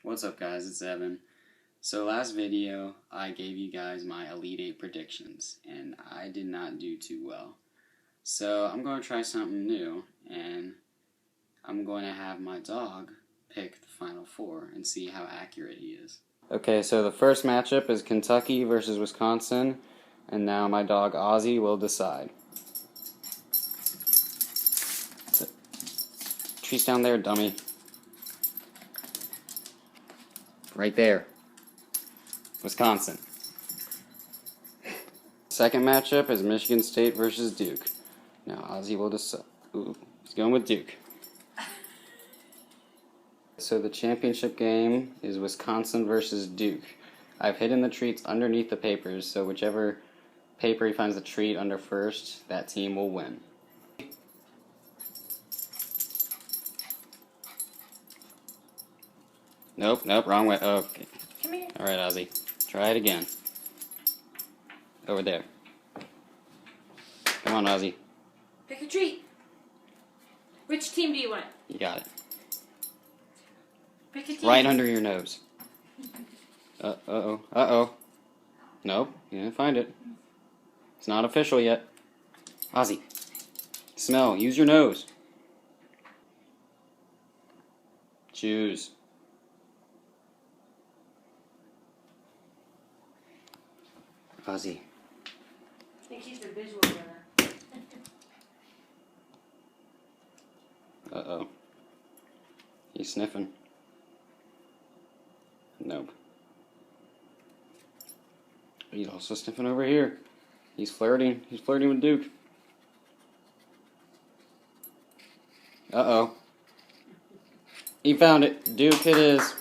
What's up, guys? It's Evan. So last video I gave you guys my Elite 8 predictions and I did not do too well. So I'm going to try something new and I'm going to have my dog pick the final four and see how accurate he is. Okay, so the first matchup is Kentucky versus Wisconsin, and now my dog Ozzy will decide. Tree's down there, dummy. Right there. Wisconsin. Second matchup is Michigan State versus Duke. Now Ozzy will decide. Ooh, he's going with Duke. So the championship game is Wisconsin versus Duke. I've hidden the treats underneath the papers, so whichever paper he finds the treat under first, that team will win. Nope, wrong way. Oh, okay. Come here. Alright, Ozzy. Try it again. Over there. Come on, Ozzy. Pick a treat. Which team do you want? You got it. Pick a team. Right under your nose. Uh-oh. Nope, you didn't find it. It's not official yet. Ozzy. Smell. Use your nose. Choose. Ozzy. I think he's the visual learner. Uh-oh. He's sniffing. Nope. He's also sniffing over here. He's flirting. He's flirting with Duke. Uh-oh. He found it. Duke it is.